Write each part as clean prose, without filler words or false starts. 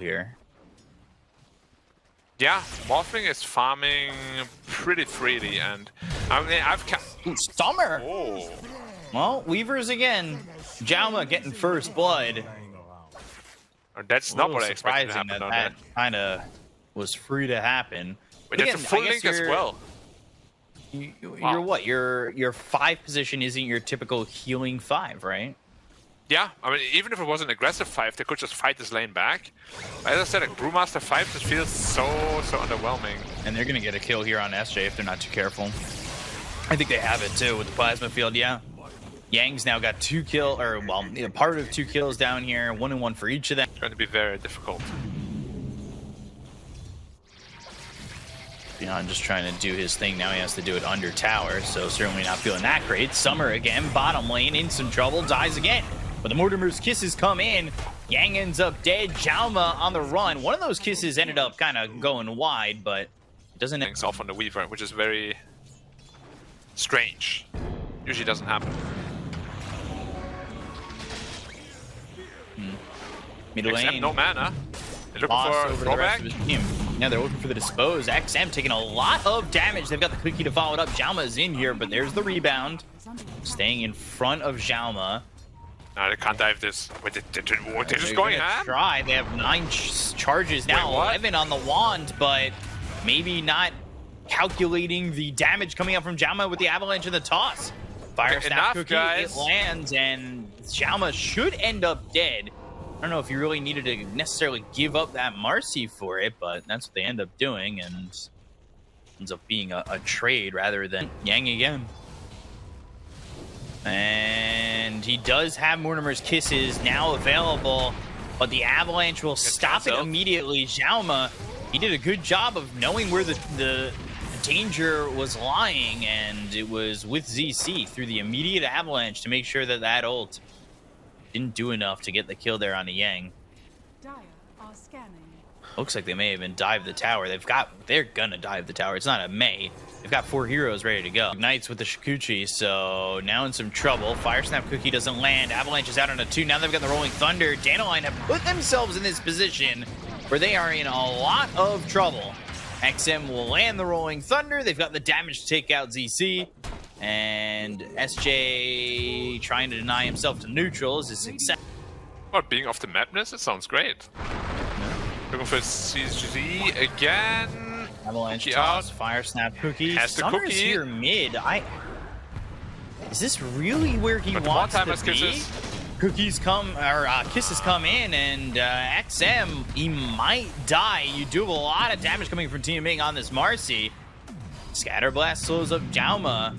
here. Yeah, Morphling is farming pretty freely, and I mean, Ooh, Summer! Oh. Well, Weavers again. Jauma getting first blood. That's not what I expected to happen. That kind of was free to happen. But that's a full link as well. You're what? Your 5 position isn't your typical healing 5, right? Yeah, I mean, even if it was an aggressive 5, they could just fight this lane back. As I said, like, Brewmaster 5 just feels so underwhelming. And they're going to get a kill here on SJ if they're not too careful. I think they have it, too, with the Plasma Field, yeah. Yang's now got 2 kills, or, well, part of 2 kills down here, 1 and 1 for each of them. It's going to be very difficult. Beyond just trying to do his thing, now he has to do it under tower, so certainly not feeling that great. Summer again, bottom lane, in some trouble, dies again. But the Mortimer's kisses come in. Yang ends up dead. Jauma on the run. One of those kisses ended up kind of going wide, but it doesn't... Things off on the Weaver, which is very strange. Usually doesn't happen. Middle lane. No mana. They're looking for a throwback. Yeah, they're looking for the dispose. XM taking a lot of damage. They've got the cookie to follow it up. Jauma's in here, but there's the rebound. Staying in front of Jauma. No, they can't dive this. Wait, they're just going ham? Try. They have 9 charges now. 11 on the wand, but maybe not calculating the damage coming up from Jauma with the avalanche and the toss. Fire snap cookie, guys. It lands, and Jauma should end up dead. I don't know if you really needed to necessarily give up that Marcy for it, but that's what they end up doing, and ends up being a trade rather than Yang again. And he does have Mortimer's Kisses now available, but the avalanche will stop it immediately. Jauma, he did a good job of knowing where the danger was lying, and it was with ZC through the immediate avalanche to make sure that that ult didn't do enough to get the kill there on the Yang. Looks like they may even dive the tower. They're gonna dive the tower. It's not a may. They've got 4 heroes ready to go. Ignites with the Shikuchi, so now in some trouble. Fire Snap Cookie doesn't land. Avalanche is out on a 2. Now they've got the Rolling Thunder. Dandelion have put themselves in this position where they are in a lot of trouble. XM will land the Rolling Thunder. They've got the damage to take out ZC. And SJ trying to deny himself to neutral is a success. What, being off the mapness? It sounds great. Looking for CG again. Avalanche toss, Fire Snap Cookie. Summer's here mid. Is this really where he wants to be? Cookies come, or Kisses come in, and XM, he might die. You do have a lot of damage coming from teaming on this Marcy. Scatterblast slows up Jauma.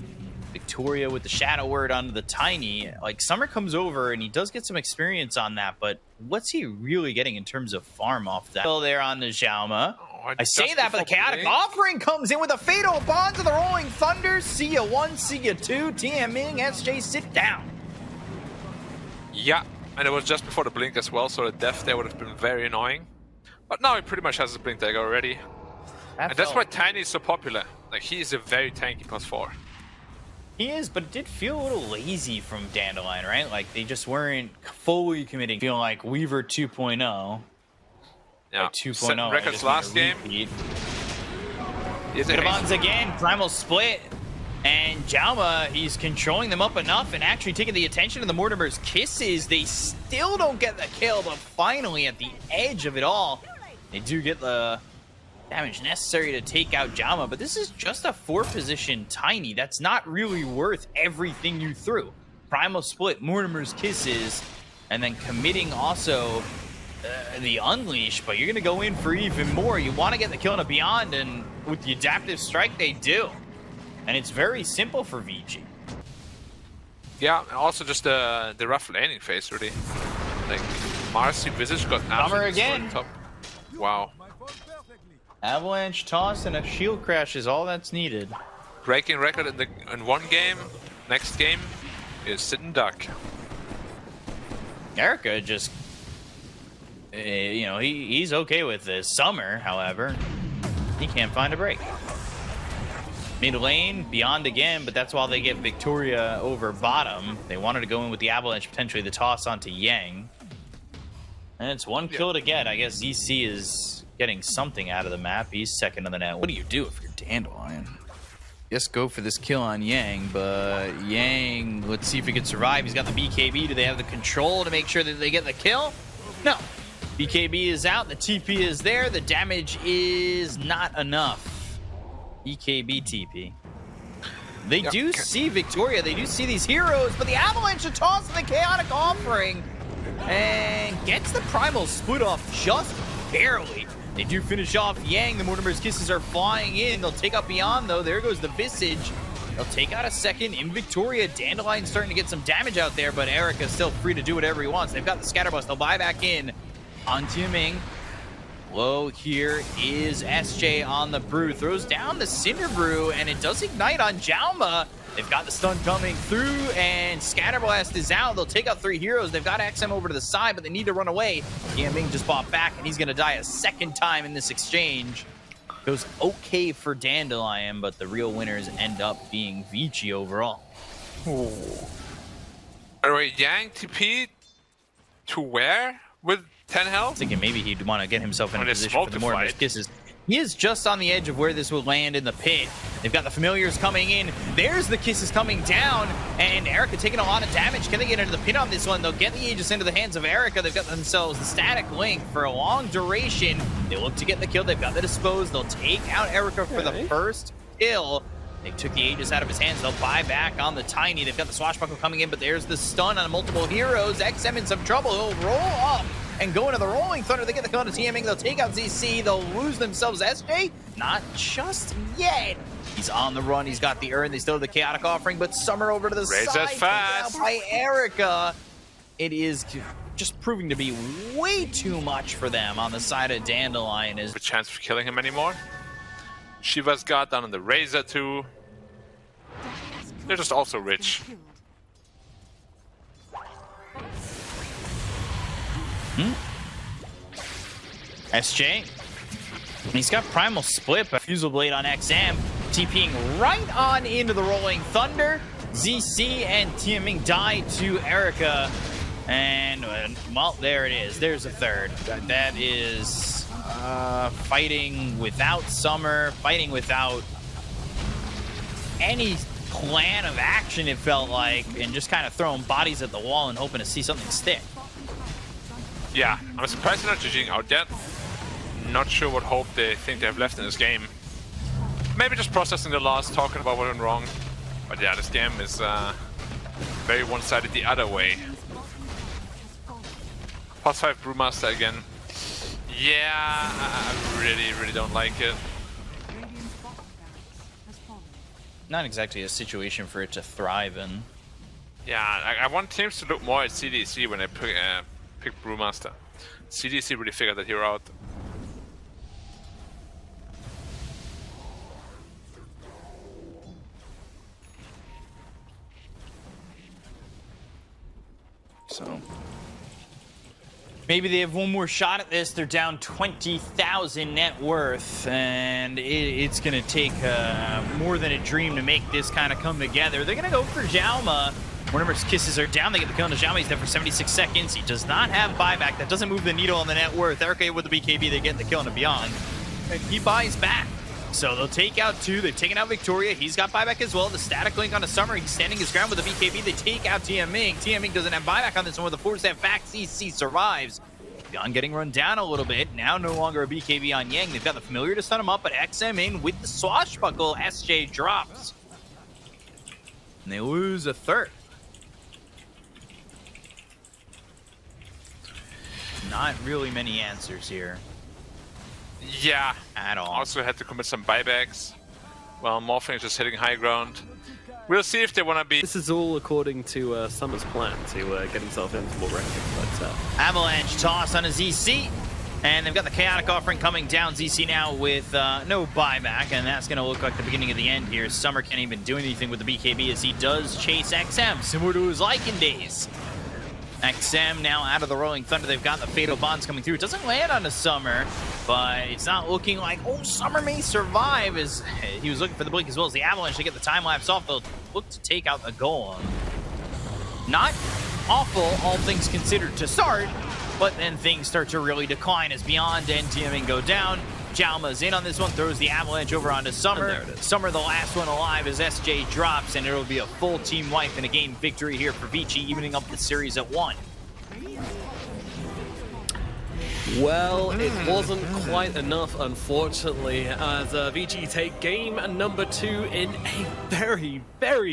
Victoria with the Shadow Word onto the Tiny. Like, Summer comes over, and he does get some experience on that, but what's he really getting in terms of farm off that? Still there on the Jauma. I say that, but the Chaotic Offering comes in with a Fatal Bond to the Rolling Thunder. See ya 1, see ya 2. TMing, SJ, sit down. Yeah, and it was just before the blink as well, so the death there would have been very annoying. But now he pretty much has his blink dagger already. And that's why Tiny is so popular. Like, he is a very tanky +4. He is, but it did feel a little lazy from Dandelion, right? Like, they just weren't fully committing. Feeling like Weaver 2.0. Yeah, 2.0. Records last game. Bonds again, Primal Split. And Jauma, he's controlling them up enough and actually taking the attention of the Mortimer's Kisses. They still don't get the kill, but finally at the edge of it all, they do get the damage necessary to take out Jauma. But this is just a 4-position Tiny. That's not really worth everything you threw. Primal Split, Mortimer's Kisses, and then committing also the Unleash, but you're going to go in for even more. You want to get the kill on a Beyond, and with the Adaptive Strike, they do. And it's very simple for Vici. Yeah, also just the rough landing phase, really. Like, Marcy Visage got Summer again. Top. Wow. Avalanche toss and a shield crash is all that's needed. Breaking record in one game. Next game is sit and duck. Erica just, you know, he's okay with this. Summer, however, he can't find a break. Mid lane, Beyond again, but that's while they get Victoria over bottom. They wanted to go in with the Avalanche, potentially the toss onto Yang. And it's one kill to get. I guess ZC is getting something out of the map. He's second on the net. What do you do if you're Dandelion? Just go for this kill on Yang, but Yang, let's see if he can survive. He's got the BKB. Do they have the control to make sure that they get the kill? No. BKB is out. The TP is there. The damage is not enough. BKB TP. They do see Victoria. They do see these heroes, but the Avalanche are tossing the Chaotic Offering and gets the Primal split off just barely. They do finish off Yang. The Mortimer's Kisses are flying in. They'll take out Beyond, though. There goes the Visage. They'll take out a second in Victoria. Dandelion's starting to get some damage out there, but Erica's still free to do whatever he wants. They've got the Scatterblast. They'll buy back in on Tiaming. Low here is SJ on the Brew. Throws down the Cinder Brew, and it does ignite on Jauma. They've got the stun coming through, and Scatterblast is out. They'll take out 3 heroes. They've got XM over to the side, but they need to run away. Tiaming just bought back, and he's going to die a second time in this exchange. Goes okay for Dandelion, but the real winners end up being Vici overall. All right, Yang TP to where with 10 health? Thinking maybe he'd want to get himself in a position for the Mortimer's Kisses. He is just on the edge of where this will land in the pit. They've got the Familiars coming in. There's the Kisses coming down, and Erica taking a lot of damage. Can they get into the pit on this one? They'll get the Aegis into the hands of Erica. They've got themselves the Static Link for a long duration. They look to get the kill. They've got the Dispose. They'll take out Erica for the first kill. They took the Aegis out of his hands. They'll buy back on the Tiny. They've got the Swashbuckle coming in, but there's the stun on multiple heroes. XM in some trouble. He'll roll up and go into the Rolling Thunder. They get the kill to Tiaming. They'll take out ZC. They'll lose themselves SJ. Not just yet. He's on the run. He's got the Urn. They still have the Chaotic Offering, but Summer over to the side. Fast by Erica. It is just proving to be way too much for them on the side of Dandelion. Is a chance for killing him anymore. Shiva's got down on the Razor too. They're just also rich. SJ. He's got Primal Split, but Fusel Blade on XM. TPing right on into the Rolling Thunder. ZC and Tiaming die to Erica. And, well, there it is. There's a third. That is fighting without Summer, fighting without any plan of action, it felt like, and just kind of throwing bodies at the wall and hoping to see something stick. Yeah, I'm surprised they're not GGing out yet. Not sure what hope they think they have left in this game. Maybe just processing the loss, talking about what went wrong. But yeah, this game is very one-sided the other way. +5 Brewmaster again. Yeah, I really don't like it. Not exactly a situation for it to thrive in. Yeah, I want teams to look more at CDC when they pick Brewmaster. CDC really figured that hero out. So maybe they have one more shot at this. They're down 20,000 net worth, and it's going to take more than a dream to make this kind of come together. They're going to go for Jauma. Mortimer's Kisses are down. They get the kill on Jauma. He's there for 76 seconds. He does not have buyback. That doesn't move the needle on the net worth. Erica with the BKB. They get the kill on the Beyond. And he buys back. So they'll take out 2. They've taken out Victoria. He's got buyback as well. The Static Link on a Summer. He's standing his ground with the BKB. They take out Tiaming. Tiaming doesn't have buyback on this one with the 4-step back. CC survives. Beyond getting run down a little bit. Now no longer a BKB on Yang. They've got the Familiar to stun him up, but XM in with the Swashbuckle. SJ drops. And they lose a third. Not really many answers here. Yeah, at all. Also had to commit some buybacks. Well, Morphing is just hitting high ground. We'll see if they want to be... This is all according to Summer's plan to get himself into more ranking. But, Avalanche toss on a ZC. And they've got the Chaotic Offering coming down. ZC now with no buyback. And that's going to look like the beginning of the end here. Summer can't even do anything with the BKB as he does chase XM, similar to his Lycan days. XM now out of the Rolling Thunder. They've got the Fatal Bonds coming through. It doesn't land on a Summer, but it's not looking like, oh, Summer may survive, as he was looking for the blink as well as the Avalanche to get the time lapse off. They'll look to take out the Golem. Not awful, all things considered, to start, but then things start to really decline as Beyond and Tiamin go down. Jalma's in on this one, throws the avalanche over onto Summer. Summer, the last one alive as SJ drops, and it'll be a full team wipe and a game victory here for Vici, evening up the series at 1. Well, it wasn't quite enough, unfortunately, as Vici take game number 2 in a very, very